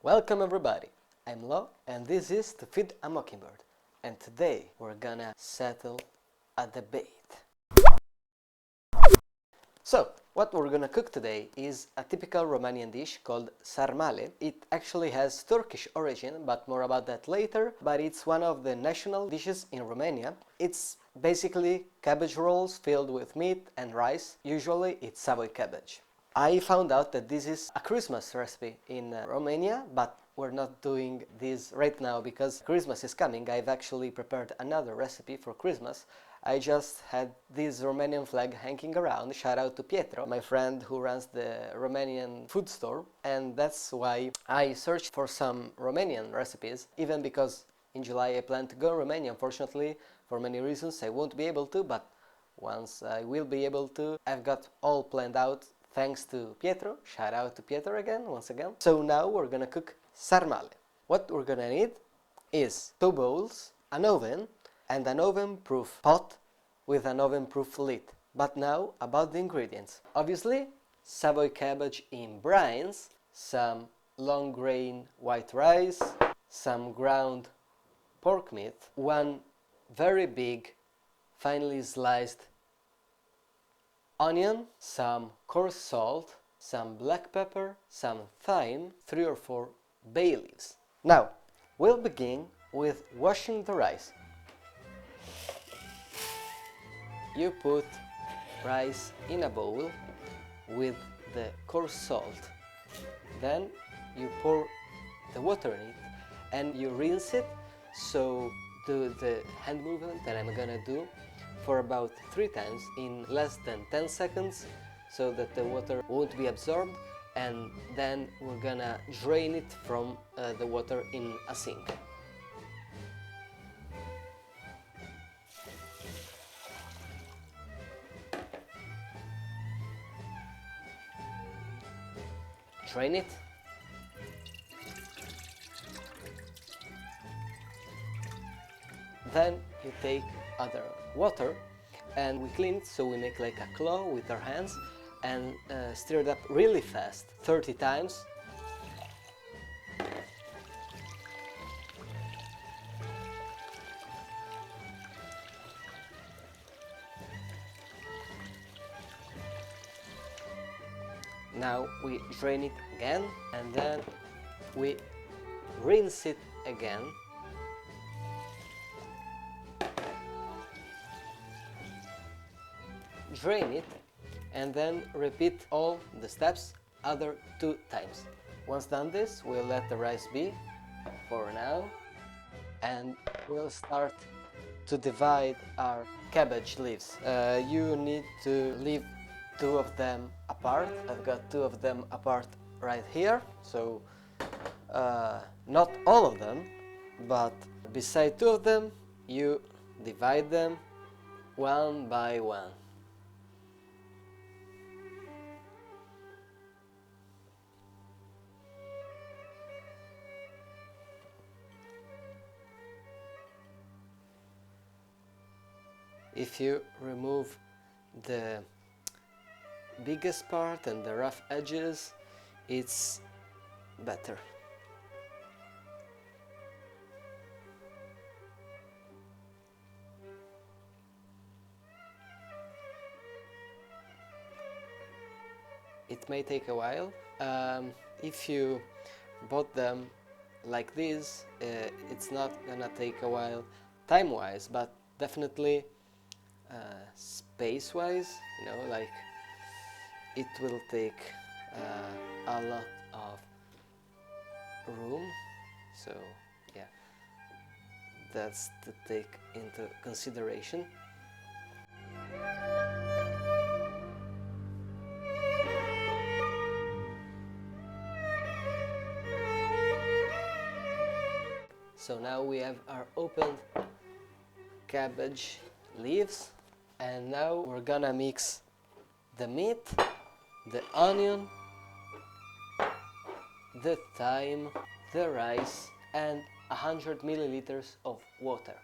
Welcome everybody, I'm Lo and this is To Feed a Mockingbird, and today we're gonna settle a debate. So, what we're gonna cook today is a typical Romanian dish called sarmale. It actually has Turkish origin, but more about that later, but it's one of the national dishes in Romania. It's basically cabbage rolls filled with meat and rice. Usually it's Savoy cabbage. I found out that this is a Christmas recipe in Romania, but we're not doing this right now because Christmas is coming. I've actually prepared another recipe for Christmas. I just had this Romanian flag hanging around. Shout out to Pietro, my friend who runs the Romanian food store, and that's why I searched for some Romanian recipes, even because in July I plan to go to Romania. Unfortunately, for many reasons I won't be able to, but once I will be able to, I've got all planned out thanks to Pietro. Shout out to Pietro again, once again. So now we're gonna cook sarmale. What we're gonna need is 2 bowls, an oven, and an oven-proof pot with an oven-proof lid. But now about the ingredients. Obviously, Savoy cabbage in brines, some long-grain white rice, some ground pork meat, 1 very big, finely sliced onion, some coarse salt, some black pepper, some thyme, 3 or 4 bay leaves. Now, we'll begin with washing the rice. You put rice in a bowl with the coarse salt. Then you pour the water in it and you rinse it. So do the hand movement that I'm gonna do for about 3 times in less than 10 seconds so that the water won't be absorbed, and then we're gonna drain it from the water in a sink. Drain it. Then you take other water and we clean it, so we make like a claw with our hands and stir it up really fast, 30 times. Now we drain it again and then we rinse it again. Drain it and then repeat all the steps other 2 times. Once done this, we'll let the rice be for now and we'll start to divide our cabbage leaves. You need to leave 2 of them apart. I've got 2 of them apart right here, so not all of them, but beside 2 of them you divide them 1 by 1. If you remove the biggest part and the rough edges, it's better. It may take a while. If you bought them like this, it's not gonna take a while time-wise, but definitely space-wise, you know, like it will take a lot of room, so yeah, that's to take into consideration. So now we have our opened cabbage leaves, and now we're gonna mix the meat, the onion, the thyme, the rice, and 100 milliliters of water.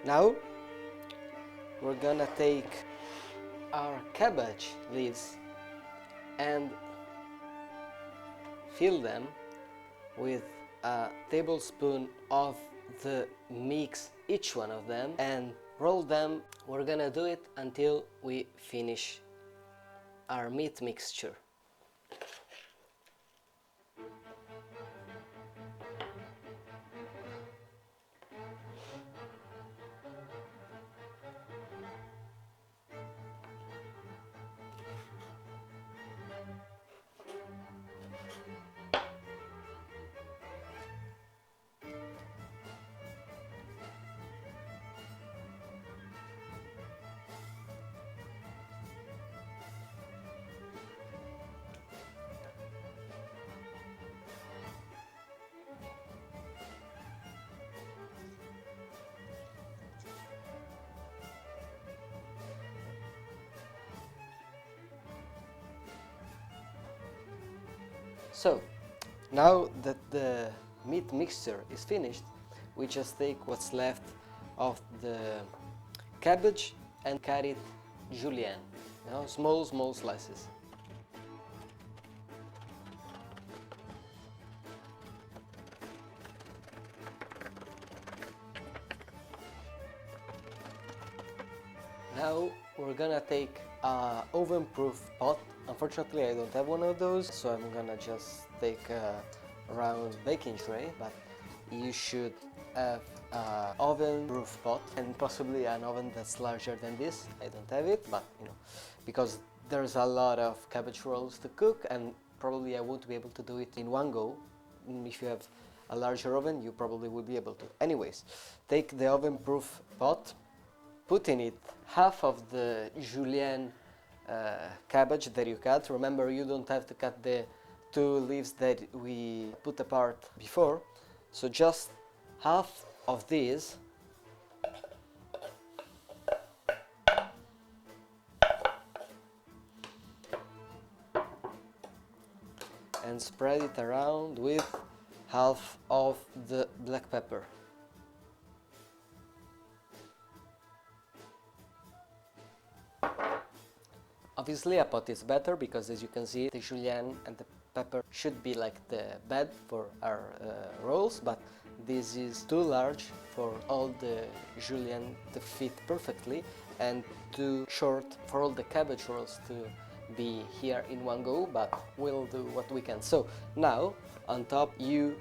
Now we're gonna take our cabbage leaves and fill them with a tablespoon of the mix, each one of them, and roll them. We're gonna do it until we finish our meat mixture. So, now that the meat mixture is finished, we just take what's left of the cabbage and cut it julienne, small slices. Now we're gonna take an oven-proof pot. Unfortunately, I don't have one of those, so I'm gonna just take a round baking tray, but you should have an oven-proof pot and possibly an oven that's larger than this. I don't have it, but because there's a lot of cabbage rolls to cook and probably I won't be able to do it in one go. If you have a larger oven, you probably will be able to. Anyways, take the oven-proof pot, put in it half of the julienne cabbage that you cut. Remember, you don't have to cut the two leaves that we put apart before, so just half of these. And spread it around with half of the black pepper. Obviously a pot is better because, as you can see, the julienne and the pepper should be like the bed for our rolls, but this is too large for all the julienne to fit perfectly and too short for all the cabbage rolls to be here in one go, but we'll do what we can. So now on top you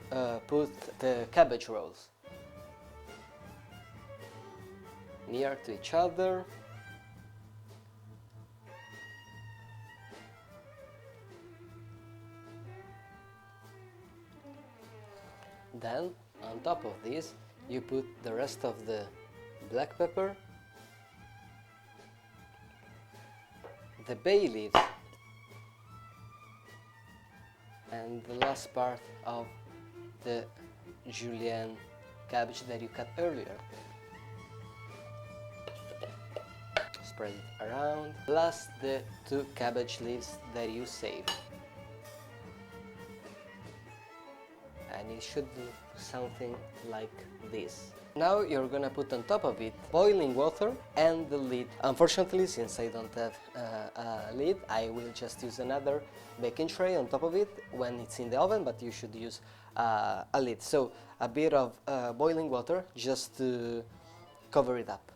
put the cabbage rolls near to each other. Then on top of this you put the rest of the black pepper, the bay leaves, and the last part of the julienne cabbage that you cut earlier. Spread it around, plus the two cabbage leaves that you saved. And it should look something like this. Now you're gonna put on top of it boiling water and the lid. Unfortunately, since I don't have a lid, I will just use another baking tray on top of it when it's in the oven, but you should use a lid. So a bit of boiling water just to cover it up.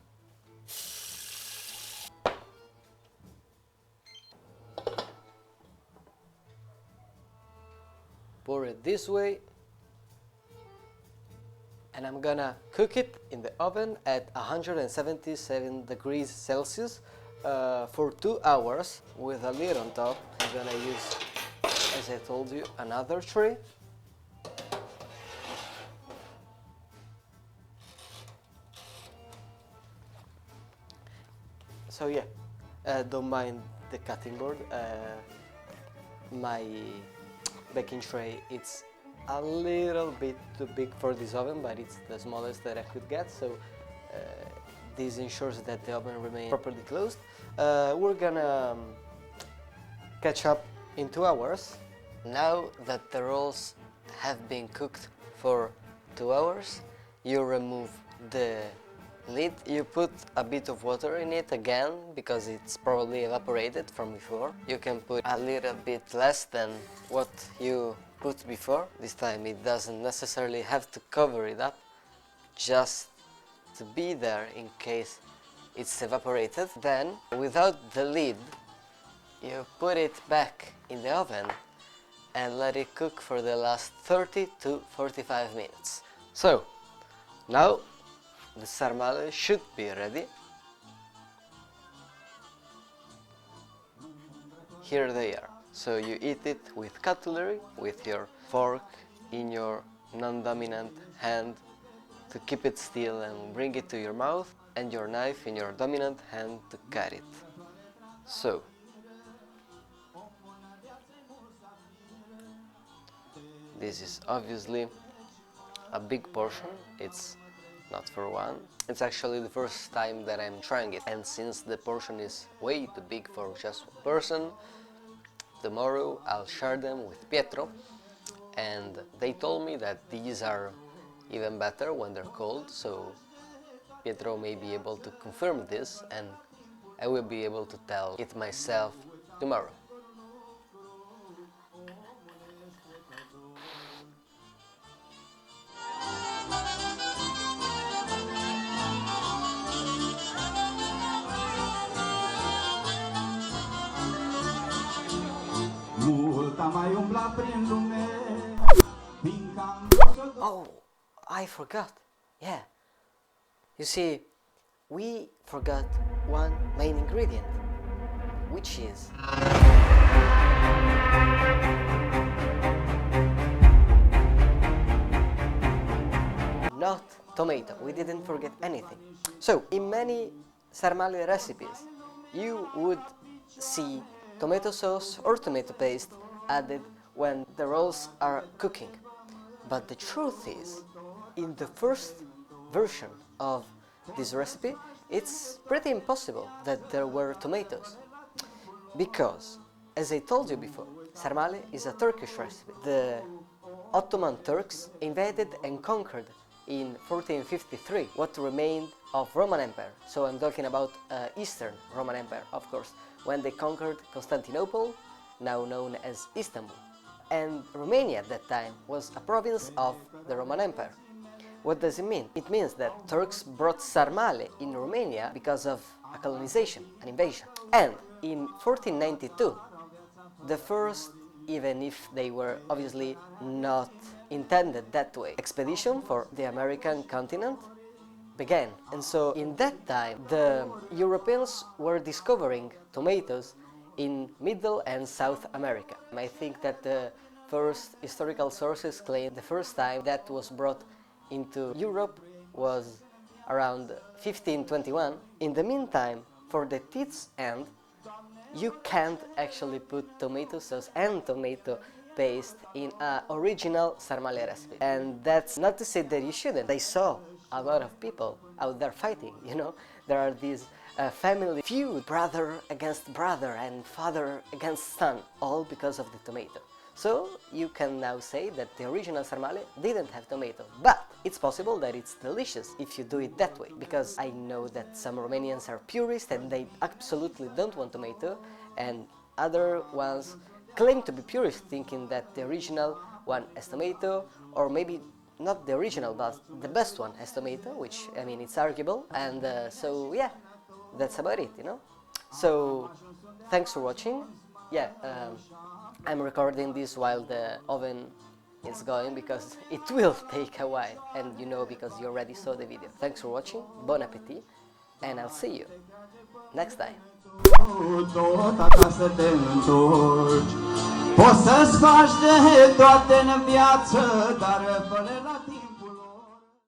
Pour it this way. And I'm gonna cook it in the oven at 177 degrees Celsius for 2 hours with a lid on top. I'm gonna use, as I told you, another tray. So yeah, don't mind the cutting board. My baking tray, it's a little bit too big for this oven, but it's the smallest that I could get, so this ensures that the oven remains properly closed. We're gonna catch up in 2 hours. Now that the rolls have been cooked for 2 hours, you remove the lid. You put a bit of water in it again because it's probably evaporated from before. You can put a little bit less than what you put before. This time it doesn't necessarily have to cover it up, just to be there in case it's evaporated. Then, without the lid, you put it back in the oven and let it cook for the last 30 to 45 minutes. So, now the sarmale should be ready. Here they are. So you eat it with cutlery, with your fork in your non-dominant hand to keep it still and bring it to your mouth, and your knife in your dominant hand to cut it. So, this is obviously a big portion. It's not for one. It's actually the first time that I'm trying it, and since the portion is way too big for just one person, tomorrow I'll share them with Pietro, and they told me that these are even better when they're cold, so Pietro may be able to confirm this, and I will be able to tell it myself tomorrow. Oh, I forgot. Yeah. You see, we forgot one main ingredient, which is not tomato. We didn't forget anything. So, in many sarmale recipes, you would see tomato sauce or tomato paste added when the rolls are cooking. But the truth is, in the first version of this recipe, it's pretty impossible that there were tomatoes. Because, as I told you before, sarmale is a Turkish recipe. The Ottoman Turks invaded and conquered in 1453 what remained of Roman Empire. So I'm talking about Eastern Roman Empire, of course, when they conquered Constantinople, now known as Istanbul. And Romania at that time was a province of the Roman Empire. What does it mean? It means that Turks brought sarmale in Romania because of a colonization, an invasion. And in 1492, the first, even if they were obviously not intended that way, expedition for the American continent began. And so in that time, the Europeans were discovering tomatoes in Middle and South America. I think that the first historical sources claim the first time that was brought into Europe was around 1521. In the meantime, for the teeth's end, you can't actually put tomato sauce and tomato paste in an original sarmale recipe. And that's not to say that you shouldn't. I saw a lot of people out there fighting, you know. There are these family feud, brother against brother and father against son, all because of the tomato. So you can now say that the original sarmale didn't have tomato, but it's possible that it's delicious if you do it that way, because I know that some Romanians are purists and they absolutely don't want tomato, and other ones claim to be purists, thinking that the original one has tomato, or maybe not the original, but the best one has tomato, which, I mean, it's arguable, and so yeah, that's about it, you know. So, thanks for watching. Yeah, I'm recording this while the oven is going because it will take a while, and you know, because you already saw the video. Thanks for watching, bon appétit, and I'll see you next time. Poți să-ți faci de toate în viață, dar fără la tine